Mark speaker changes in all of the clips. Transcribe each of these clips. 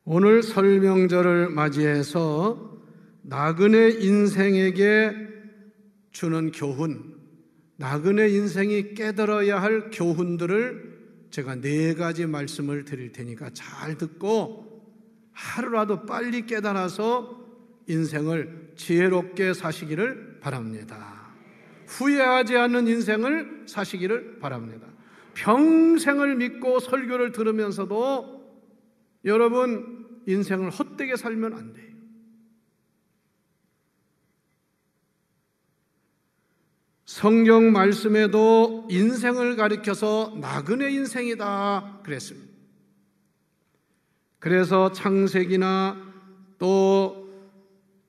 Speaker 1: 오늘 설명절을 맞이해서 나그네 인생에게 주는 교훈, 나그네 인생이 깨달아야 할 교훈들을 제가 4가지 말씀을 드릴 테니까 잘 듣고 하루라도 빨리 깨달아서 인생을 지혜롭게 사시기를 바랍니다. 후회하지 않는 인생을 사시기를 바랍니다. 평생을 믿고 설교를 들으면서도 여러분 인생을 헛되게 살면 안 돼요. 성경 말씀에도 인생을 가리켜서 나그네 인생이다 그랬습니다. 그래서 창세기나 또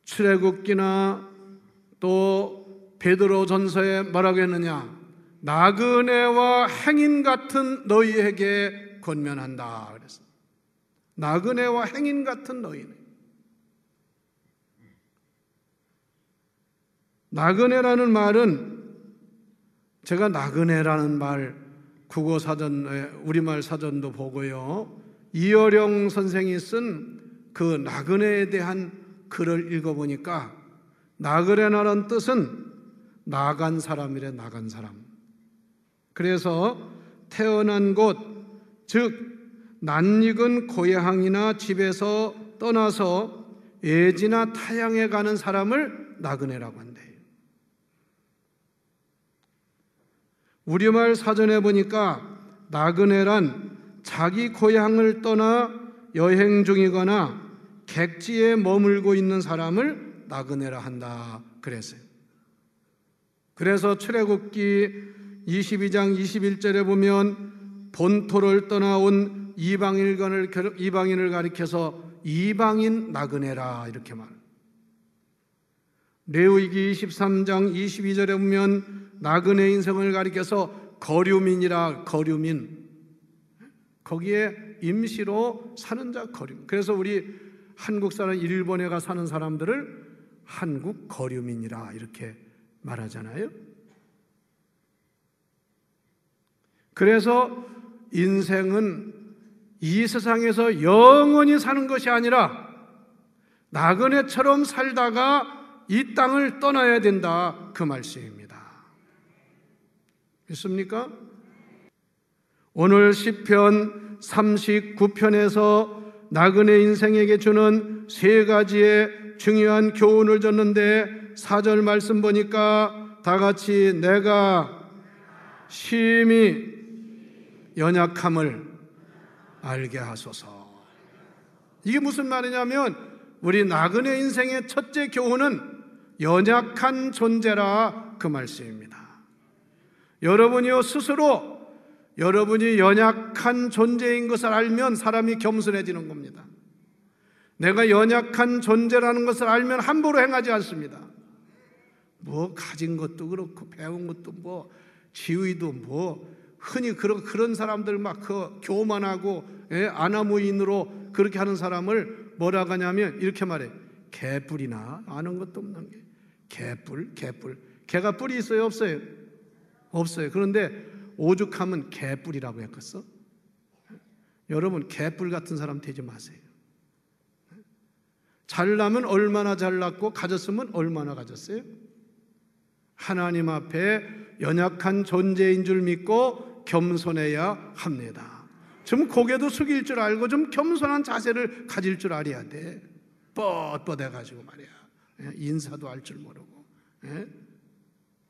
Speaker 1: 출애굽기나 또 베드로전서에 뭐라고 했느냐? 나그네와 행인 같은 너희에게 권면한다 그랬습니다. 나그네와 행인 같은 너희는, 나그네라는 말은, 제가 나그네라는 말 국어사전, 우리말 사전도 보고요, 이어령 선생이 쓴 그 나그네에 대한 글을 읽어보니까 나그네라는 뜻은 나간 사람이래. 나간 사람. 그래서 태어난 곳, 즉 낯익은 고향이나 집에서 떠나서 예지나 타향에 가는 사람을 나그네라고 한대요. 우리말 사전에 보니까 나그네란 자기 고향을 떠나 여행 중이거나 객지에 머물고 있는 사람을 나그네라 한다 그랬어요. 그래서 출애굽기 22장 21절에 보면 본토를 떠나온 이방인을 가리켜서 이방인 나그네라 이렇게 말합니다. 레위기 23장 22절에 보면 나그네 인생을 가리켜서 거류민이라, 거류민, 거기에 임시로 사는 자 거류. 그래서 우리 한국 사람 일본에 가 사는 사람들을 한국 거류민이라 이렇게 말하잖아요. 그래서 인생은 이 세상에서 영원히 사는 것이 아니라 나그네처럼 살다가 이 땅을 떠나야 된다 그 말씀입니다. 믿습니까? 오늘 시편 39편에서 나그네 인생에게 주는 3가지의 중요한 교훈을 줬는데 4절 말씀 보니까 다 같이 내가 심히 연약함을 알게 하소서. 이게 무슨 말이냐면 우리 나그네 인생의 첫째 교훈은 연약한 존재라 그 말씀입니다. 여러분이요 스스로 여러분이 연약한 존재인 것을 알면 사람이 겸손해지는 겁니다. 내가 연약한 존재라는 것을 알면 함부로 행하지 않습니다. 뭐 가진 것도 그렇고 배운 것도 뭐 지위도 뭐 흔히 그런 사람들 막 그 교만하고 아나무인으로 그렇게 하는 사람을 뭐라고 하냐면 이렇게 말해. 개뿔이나 아는 것도 없는 게 개뿔. 개가 뿔이 있어요 없어요? 없어요. 그런데 오죽하면 개뿔이라고 했겠어? 여러분 개뿔 같은 사람 되지 마세요. 잘나면 얼마나 잘났고 가졌으면 얼마나 가졌어요? 하나님 앞에 연약한 존재인 줄 믿고 겸손해야 합니다. 좀 고개도 숙일 줄 알고 좀 겸손한 자세를 가질 줄 알아야 돼. 뻣뻣해가지고 말이야. 인사도 할 줄 모르고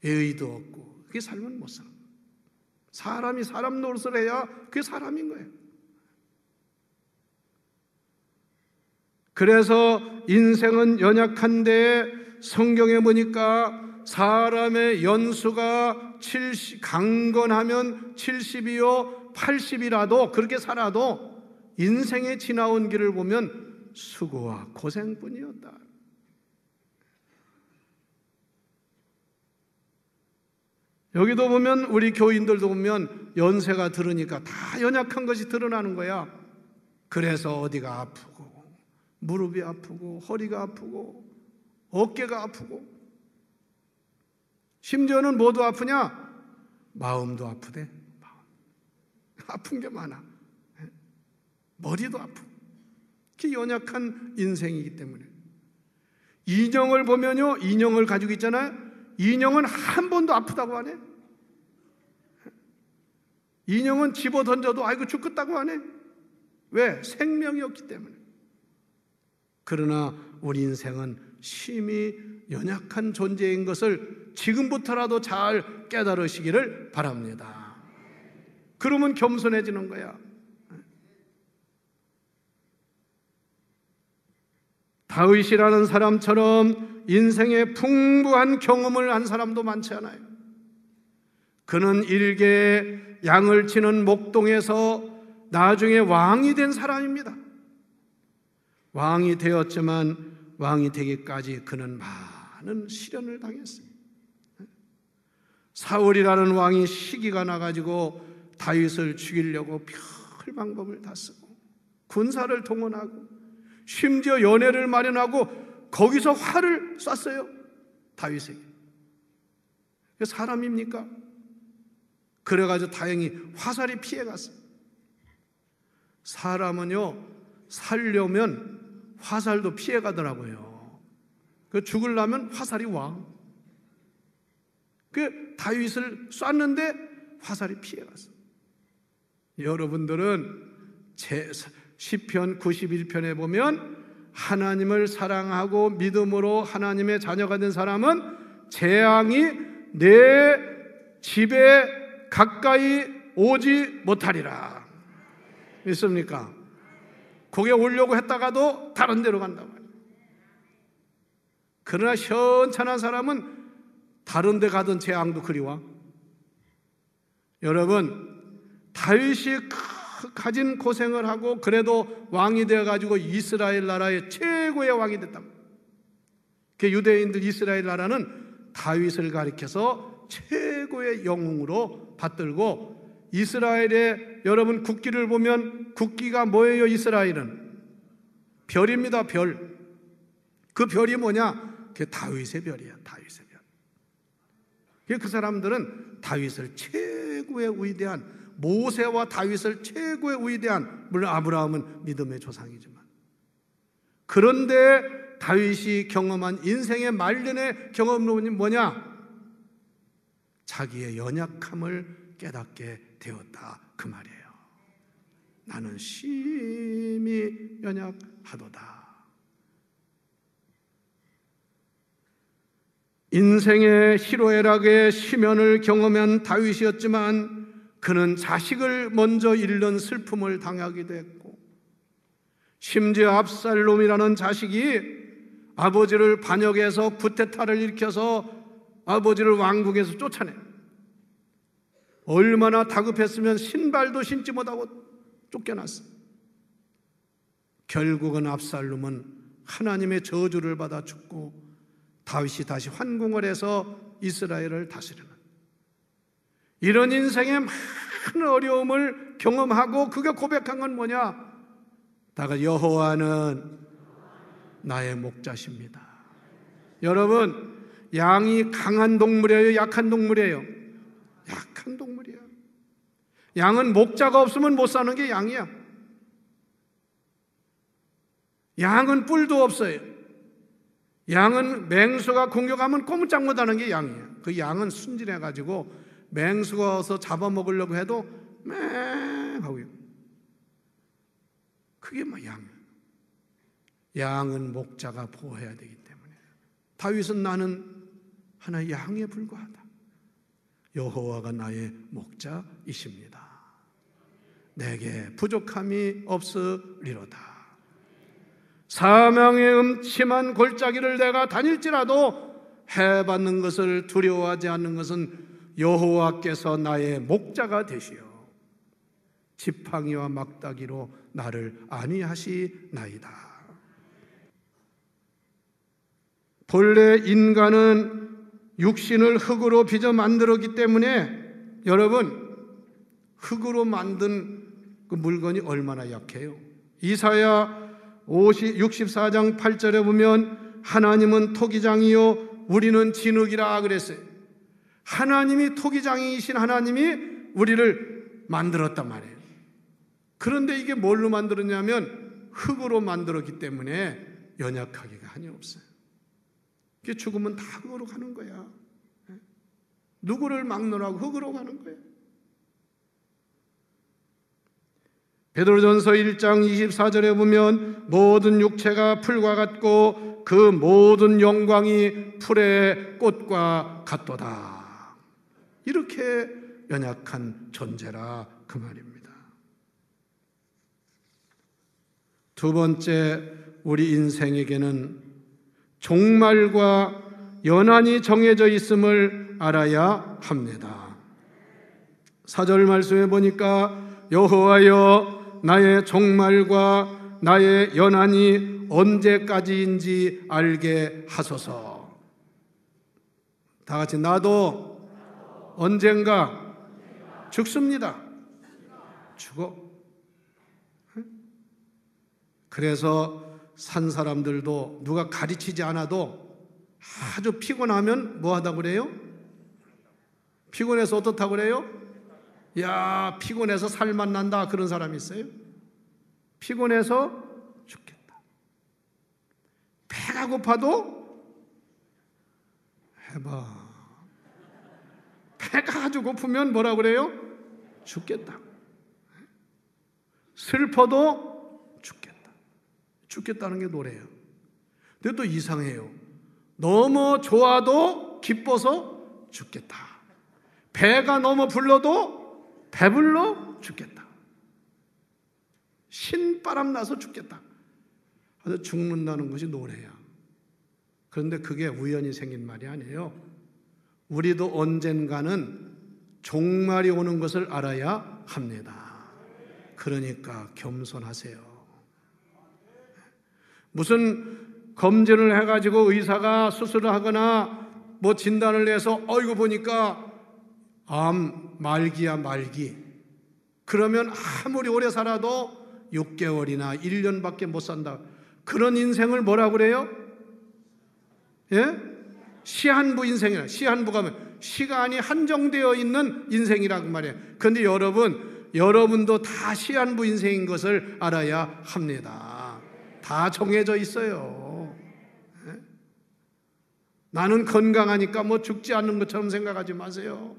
Speaker 1: 예의도 없고 그게 살면 못 살아. 사람이 사람 노릇을 해야 그게 사람인 거예요. 그래서 인생은 연약한데 성경에 보니까 사람의 연수가 강건하면 70이요 80이라도 그렇게 살아도 인생의 지나온 길을 보면 수고와 고생뿐이었다. 여기도 보면 우리 교인들도 보면 연세가 들으니까 다 연약한 것이 드러나는 거야. 그래서 어디가 아프고 무릎이 아프고 허리가 아프고 어깨가 아프고 심지어는 뭐도 아프냐? 마음도 아프대. 아픈 게 많아. 머리도 아프고 그게 연약한 인생이기 때문에. 인형을 보면요, 인형을 가지고 있잖아요. 인형은 한 번도 아프다고 안 해. 인형은 집어 던져도 아이고 죽겠다고 안 해. 왜? 생명이 없기 때문에. 그러나 우리 인생은 심히 연약한 존재인 것을 지금부터라도 잘 깨달으시기를 바랍니다. 그러면 겸손해지는 거야. 다윗이라는 사람처럼 인생의 풍부한 경험을 한 사람도 많지 않아요. 그는 일개 양을 치는 목동에서 나중에 왕이 된 사람입니다. 왕이 되었지만 왕이 되기까지 그는 많은 시련을 당했어요. 사울이라는 왕이 시기가 나가지고 다윗을 죽이려고 별 방법을 다 쓰고 군사를 동원하고 심지어 연회를 마련하고 거기서 활을 쐈어요. 다윗에게. 사람입니까? 그래가지고 다행히 화살이 피해갔어요. 사람은요, 살려면 화살도 피해가더라고요. 그 죽으려면 화살이 와. 그 다윗을 쐈는데 화살이 피해갔어요. 여러분들은 시편 91편에 보면 하나님을 사랑하고 믿음으로 하나님의 자녀가 된 사람은 재앙이 내 집에 가까이 오지 못하리라. 있습니까? 거기에 오려고 했다가도 다른 데로 간단 말이에요. 그러나 현찬한 사람은 다른 데 가던 재앙도 그리워. 여러분, 다윗이 가진 고생을 하고 그래도 왕이 되어가지고 이스라엘 나라의 최고의 왕이 됐다. 그 유대인들 이스라엘 나라는 다윗을 가리켜서 최고의 영웅으로 받들고, 이스라엘의 여러분 국기를 보면 국기가 뭐예요? 이스라엘은 별입니다. 별. 그 별이 뭐냐? 그게 다윗의 별이야. 다윗의 별. 그 사람들은 다윗을 최고의 위대한, 모세와 다윗을 최고의 위대한, 물론 아브라함은 믿음의 조상이지만, 그런데 다윗이 경험한 인생의 말년의 경험론이 뭐냐? 자기의 연약함을 깨닫게 되었다, 그 말이에요. 나는 심히 연약하도다. 인생의 희로애락의 시련을 경험한 다윗이었지만 그는 자식을 먼저 잃는 슬픔을 당하기도 했고, 심지어 압살롬이라는 자식이 아버지를 반역해서 쿠데타를 일으켜서 아버지를 왕궁에서 쫓아내. 얼마나 다급했으면 신발도 신지 못하고 쫓겨났어. 결국은 압살롬은 하나님의 저주를 받아 죽고 다윗이 다시 환궁을 해서 이스라엘을 다스리는, 이런 인생의 많은 어려움을 경험하고 그가 고백한 건 뭐냐? 다가 여호와는 나의 목자십니다. 여러분, 양이 강한 동물이에요? 약한 동물이에요? 약한 동물이야. 양은 목자가 없으면 못 사는 게 양이야. 양은 뿔도 없어요. 양은 맹수가 공격하면 꼼짝 못하는 게 양이야. 그 양은 순진해가지고 맹수가 와서 잡아먹으려고 해도 맹 하고요. 그게 뭐 양이야. 양은 목자가 보호해야 되기 때문에. 다윗은 나는 하나의 양에 불과하다. 여호와가 나의 목자이십니다. 내게 부족함이 없으리로다. 사망의 음침한 골짜기를 내가 다닐지라도 해받는 것을 두려워하지 않는 것은 여호와께서 나의 목자가 되시오. 지팡이와 막다기로 나를 안위하시나이다. 본래 인간은 육신을 흙으로 빚어 만들었기 때문에, 여러분, 흙으로 만든 그 물건이 얼마나 약해요. 이사야 64장 8절에 보면 하나님은 토기장이요 우리는 진흙이라 그랬어요. 하나님이 토기장이신 하나님이 우리를 만들었단 말이에요. 그런데 이게 뭘로 만들었냐면 흙으로 만들었기 때문에 연약하기가 한이 없어요. 죽으면 다 흙으로 가는 거야. 누구를 막느라고 흙으로 가는 거예요. 베드로전서 1장 24절에 보면 모든 육체가 풀과 같고 그 모든 영광이 풀의 꽃과 같도다. 이렇게 연약한 존재라 그 말입니다. 두 번째, 우리 인생에게는 종말과 연한이 정해져 있음을 알아야 합니다. 4절 말씀에 보니까 여호와여 나의 종말과 나의 연한이 언제까지인지 알게 하소서. 다 같이 나도 언젠가 죽습니다. 죽어. 그래서 산 사람들도 누가 가르치지 않아도 아주 피곤하면 뭐 하다고 그래요? 피곤해서 어떻다고 그래요? 야, 피곤해서 살만 난다, 그런 사람이 있어요? 피곤해서 죽겠다. 배가 고파도 해봐. 배가 아주 고프면 뭐라고 그래요? 죽겠다. 슬퍼도 죽겠다. 죽겠다는 게 노래예요. 근데 또 이상해요. 너무 좋아도 기뻐서 죽겠다. 배가 너무 불러도 배불러 죽겠다. 신바람 나서 죽겠다. 그래서 죽는다는 것이 노래야. 그런데 그게 우연히 생긴 말이 아니에요. 우리도 언젠가는 종말이 오는 것을 알아야 합니다. 그러니까 겸손하세요. 무슨 검진을 해가지고 의사가 수술을 하거나 뭐 진단을 해서 어이구 보니까 암 말기야 말기. 그러면 아무리 오래 살아도 6개월이나 1년밖에 못 산다. 그런 인생을 뭐라고 그래요? 예? 시한부 인생이라. 시한부가 뭐 시간이 한정되어 있는 인생이라고 말해요. 그런데 여러분도 다 시한부 인생인 것을 알아야 합니다. 다 정해져 있어요. 예? 나는 건강하니까 뭐 죽지 않는 것처럼 생각하지 마세요.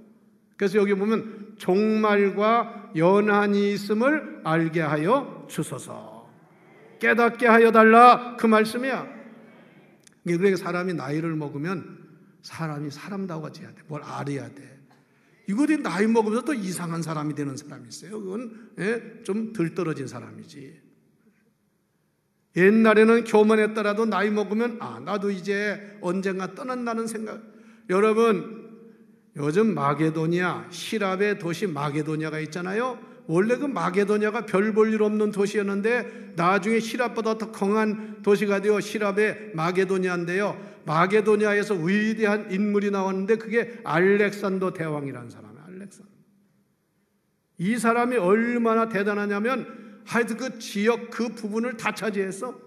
Speaker 1: 그래서 여기 보면 종말과 연한이 있음을 알게 하여 주소서. 깨닫게 하여 달라, 그 말씀이야. 그러니까 사람이 나이를 먹으면 사람이 사람다워져야 돼. 뭘 알아야 돼. 이거들이 나이 먹으면서 또 이상한 사람이 되는 사람이 있어요. 그건 좀 덜 떨어진 사람이지. 옛날에는 교만했더라도 나이 먹으면 나도 이제 언젠가 떠난다는 생각. 여러분, 요즘 마게도니아, 시랍의 도시 마게도니아가 있잖아요. 원래 그 마게도니아가 별 볼 일 없는 도시였는데 나중에 시랍보다 더 강한 도시가 되어 시랍의 마게도니아인데요. 마게도니아에서 위대한 인물이 나왔는데 그게 알렉산더 대왕이라는 사람이에요. 알렉산더. 이 사람이 얼마나 대단하냐면 하여튼 그 지역 그 부분을 다 차지했어.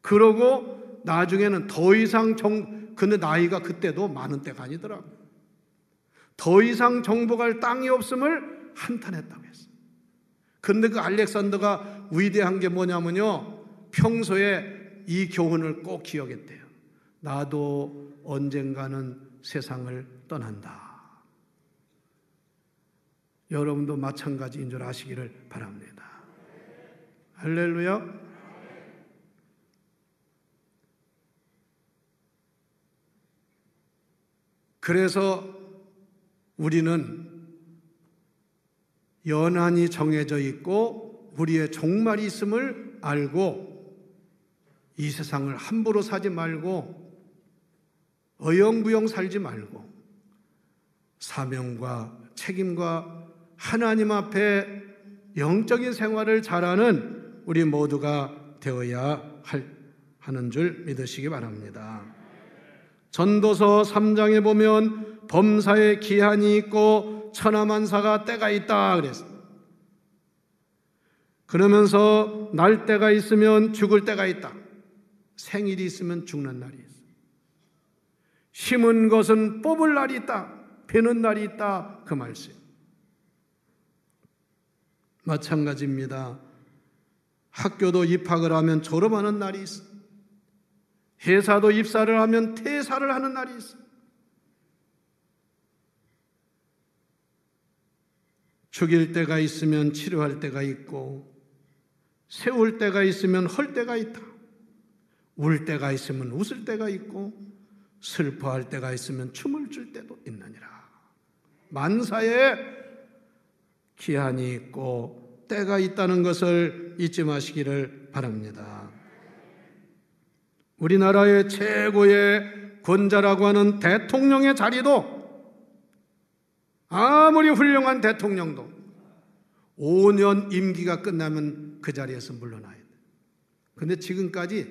Speaker 1: 그러고 나중에는 더 이상 근데 나이가 그때도 많은 때가 아니더라고. 더 이상 정복할 땅이 없음을 한탄했다고 했어. 그런데 그 알렉산더가 위대한 게 뭐냐면요, 평소에 이 교훈을 꼭 기억했대요. 나도 언젠가는 세상을 떠난다. 여러분도 마찬가지인 줄 아시기를 바랍니다. 할렐루야. 그래서 우리는 연한이 정해져 있고 우리의 종말이 있음을 알고 이 세상을 함부로 사지 말고 어영부영 살지 말고 사명과 책임과 하나님 앞에 영적인 생활을 잘하는 우리 모두가 되어야 하는 줄 믿으시기 바랍니다. 전도서 3장에 보면 범사에 기한이 있고 천하만사가 때가 있다 그랬어요. 그러면서 날 때가 있으면 죽을 때가 있다. 생일이 있으면 죽는 날이 있어. 심은 것은 뽑을 날이 있다. 베는 날이 있다. 그 말씀. 마찬가지입니다. 학교도 입학을 하면 졸업하는 날이 있어. 회사도 입사를 하면 퇴사를 하는 날이 있어. 죽일 때가 있으면 치료할 때가 있고, 세울 때가 있으면 헐 때가 있다. 울 때가 있으면 웃을 때가 있고, 슬퍼할 때가 있으면 춤을 출 때도 있느니라. 만사에 기한이 있고 때가 있다는 것을 잊지 마시기를 바랍니다. 우리나라의 최고의 권자라고 하는 대통령의 자리도, 아무리 훌륭한 대통령도 5년 임기가 끝나면 그 자리에서 물러나야 돼. 근데 지금까지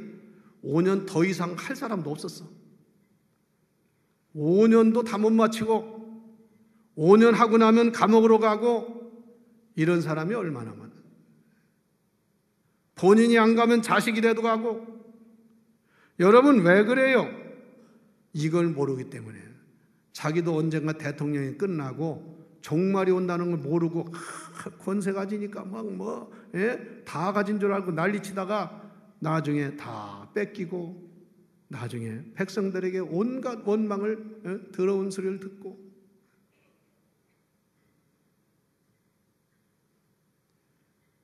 Speaker 1: 5년 더 이상 할 사람도 없었어. 5년도 다 못 마치고 5년 하고 나면 감옥으로 가고, 이런 사람이 얼마나 많아. 본인이 안 가면 자식이라도 가고. 여러분 왜 그래요? 이걸 모르기 때문에. 자기도 언젠가 대통령이 끝나고 종말이 온다는 걸 모르고 권세 가지니까 다 가진 줄 알고 난리치다가 나중에 다 뺏기고, 나중에 백성들에게 온갖 원망을, 더러운 소리를 듣고.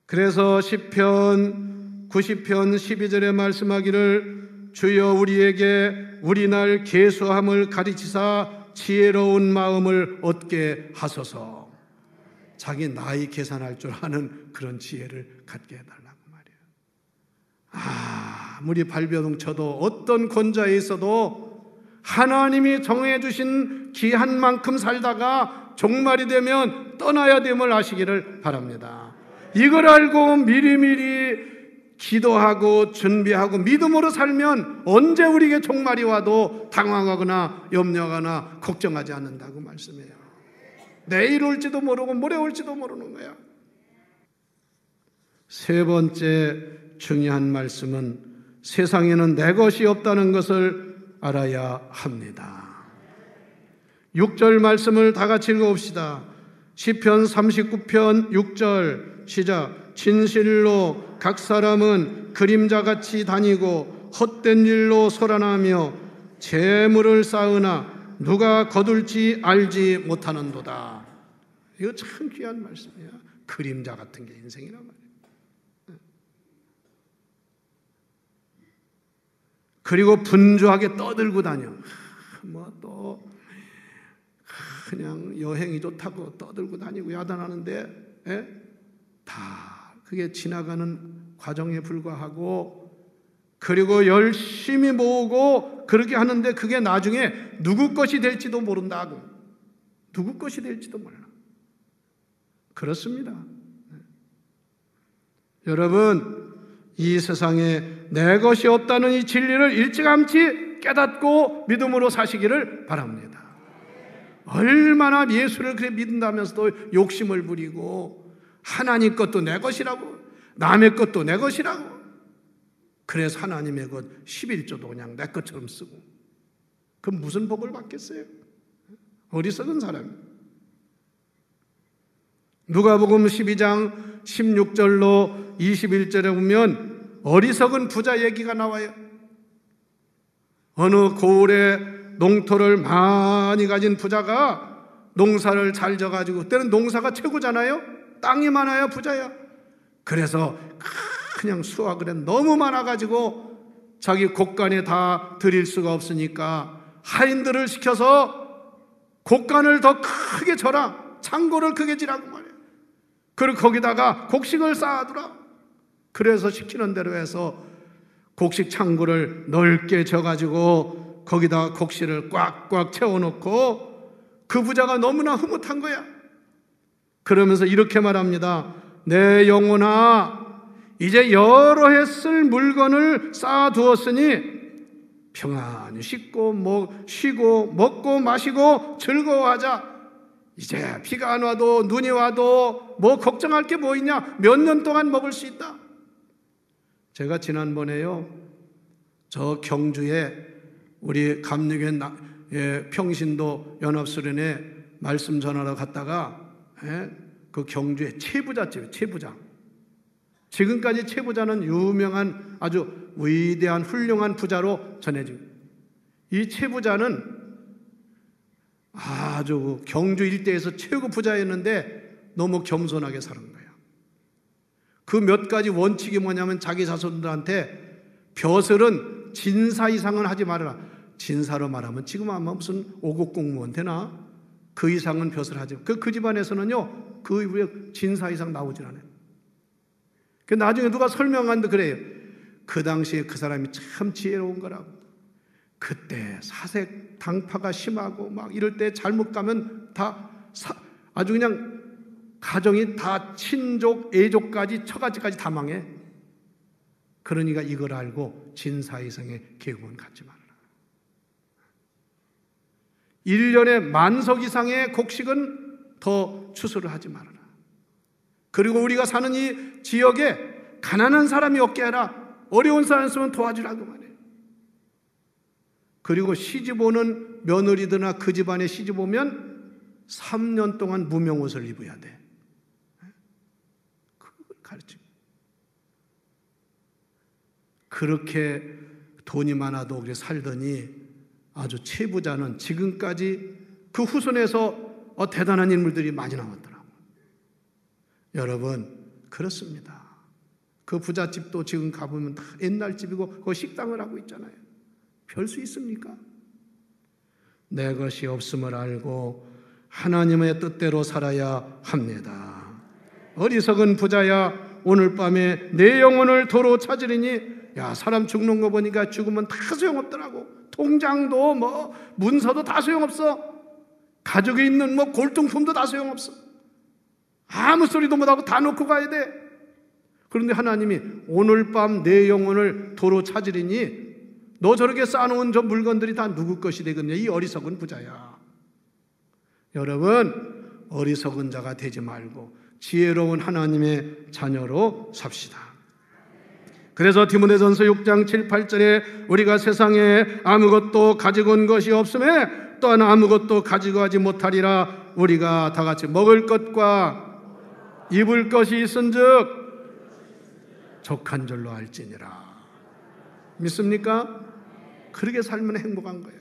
Speaker 1: 그래서 시편 90편 12절에 말씀하기를, 주여 우리에게 우리 날 계수함을 가르치사 지혜로운 마음을 얻게 하소서. 자기 나이 계산할 줄 아는 그런 지혜를 갖게 해달라고 말이에요. 아무리 발버둥 쳐도 어떤 권좌에 있어도 하나님이 정해주신 기한 만큼 살다가 종말이 되면 떠나야 됨을 아시기를 바랍니다. 이걸 알고 미리미리 기도하고 준비하고 믿음으로 살면 언제 우리에게 종말이 와도 당황하거나 염려하거나 걱정하지 않는다고 말씀해요. 내일 올지도 모르고 모레 올지도 모르는 거야. 세 번째 중요한 말씀은 세상에는 내 것이 없다는 것을 알아야 합니다. 6절 말씀을 다 같이 읽어봅시다. 시편 39편 6절 시작. 진실로 각 사람은 그림자같이 다니고 헛된 일로 소란하며 재물을 쌓으나 누가 거둘지 알지 못하는도다. 이거 참 귀한 말씀이야. 그림자 같은 게 인생이란 말이에요. 그리고 분주하게 떠들고 다녀. 또 그냥 여행이 좋다고 떠들고 다니고 야단하는데, 다 그게 지나가는 과정에 불과하고, 그리고 열심히 모으고 그렇게 하는데 그게 나중에 누구 것이 될지도 모른다고. 누구 것이 될지도 몰라. 그렇습니다. 여러분, 이 세상에 내 것이 없다는 이 진리를 일찌감치 깨닫고 믿음으로 사시기를 바랍니다. 얼마나 예수를 그렇게 믿는다면서도 욕심을 부리고 하나님 것도 내 것이라고, 남의 것도 내 것이라고. 그래서 하나님의 것 11조도 그냥 내 것처럼 쓰고, 그럼 무슨 복을 받겠어요? 어리석은 사람. 누가복음 12장 16절로 21절에 보면 어리석은 부자 얘기가 나와요. 어느 고을에 농토를 많이 가진 부자가 농사를 잘 져가지고, 그때는 농사가 최고잖아요. 땅이 많아야 부자야. 그래서 그냥 수확을 해. 너무 많아가지고 자기 곳간에 다 드릴 수가 없으니까 하인들을 시켜서 곡간을 더 크게 져라. 창고를 크게 지라고 말이에요. 그리고 거기다가 곡식을 쌓아두라. 그래서 시키는 대로 해서 곡식 창고를 넓게 져가지고 거기다 곡식을 꽉꽉 채워놓고, 그 부자가 너무나 흐뭇한 거야. 그러면서 이렇게 말합니다. 내 영혼아, 이제 여러 해 쓸 물건을 쌓아두었으니 평안히 쉬고 먹고 마시고 즐거워하자. 이제 비가 안 와도 눈이 와도 뭐 걱정할 게 뭐 있냐. 몇 년 동안 먹을 수 있다. 제가 지난번에요, 저 경주에 우리 감리교회 평신도 연합수련회 말씀 전하러 갔다가, 그 경주에 최부잣집에 최부장, 지금까지 최부자는 유명한 아주 위대한 훌륭한 부자로 전해지고, 이 최부자는 아주 경주 일대에서 최고 부자였는데 너무 겸손하게 사는 거예요. 그 몇 가지 원칙이 뭐냐면 자기 자손들한테 벼슬은 진사 이상은 하지 말아라. 진사로 말하면 지금 아마 무슨 5급 공무원 되나? 그 이상은 벼슬 하지. 그 집안에서는요, 그 이후에 진사 이상 나오질 않아요. 나중에 누가 설명하는데 그래요. 그 당시에 그 사람이 참 지혜로운 거라고. 그때 사색 당파가 심하고 막 이럴 때 잘못 가면 다 아주 그냥 가정이 다 친족, 애족까지 처가지까지 다 망해. 그러니까 이걸 알고 진사이상의 계급은 갖지 말아라. 1년에 만석 이상의 곡식은 더 추수를 하지 말아라. 그리고 우리가 사는 이 지역에 가난한 사람이 없게 해라. 어려운 사람 있으면 도와주라고 말해. 그리고 시집 오는 며느리들이나 그 집안에 시집 오면 3년 동안 무명옷을 입어야 돼. 그걸 가르치고. 그렇게 돈이 많아도 그렇게 살더니 아주 최부자는 지금까지 그 후손에서 대단한 인물들이 많이 나왔더라고요. 여러분, 그렇습니다. 그 부잣집도 지금 가보면 다 옛날 집이고 그 식당을 하고 있잖아요. 별 수 있습니까? 내 것이 없음을 알고 하나님의 뜻대로 살아야 합니다. 어리석은 부자야, 오늘 밤에 내 영혼을 도로 찾으리니. 야, 사람 죽는 거 보니까 죽으면 다 소용없더라고. 통장도 뭐 문서도 다 소용없어. 가족이 있는 뭐 골동품도 다 소용없어. 아무 소리도 못하고 다 놓고 가야 돼. 그런데 하나님이 오늘 밤 내 영혼을 도로 찾으리니 너 저렇게 쌓아놓은 저 물건들이 다 누구 것이 되겠냐. 이 어리석은 부자야. 여러분, 어리석은 자가 되지 말고 지혜로운 하나님의 자녀로 삽시다. 그래서 디모데전서 6장 7, 8절에 우리가 세상에 아무것도 가지고 온 것이 없음에 또한 아무것도 가지고 가지 못하리라. 우리가 다 같이 먹을 것과 입을 것이 있은즉 족한 줄로 알지니라. 믿습니까? 그렇게 살면 행복한 거예요.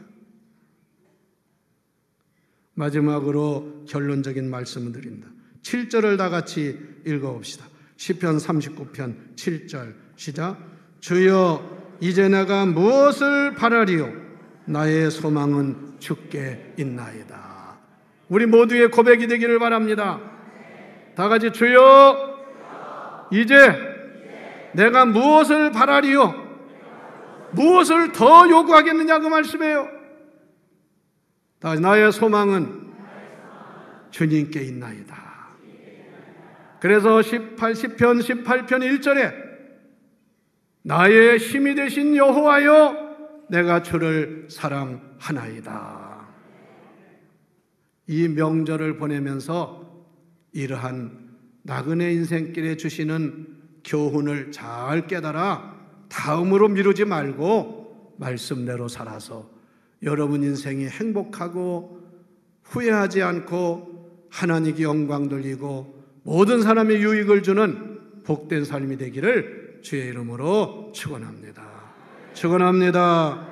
Speaker 1: 마지막으로 결론적인 말씀을 드립니다. 7절을 다 같이 읽어봅시다. 시편 39편 7절 시작. 주여, 이제 내가 무엇을 바라리요? 나의 소망은 주께 있나이다. 우리 모두의 고백이 되기를 바랍니다. 다 같이 주여, 이제 내가 무엇을 바라리요? 무엇을 더 요구하겠느냐 그 말씀이에요. 나의 소망은 주님께 있나이다. 그래서 시편 18편 1절에 나의 힘이 되신 여호와여, 내가 주를 사랑하나이다. 이 명절을 보내면서 이러한 나그네 인생길에 주시는 교훈을 잘 깨달아 다음으로 미루지 말고 말씀대로 살아서 여러분 인생이 행복하고 후회하지 않고 하나님께 영광 돌리고 모든 사람의 유익을 주는 복된 삶이 되기를 주의 이름으로 축원합니다. 축원합니다.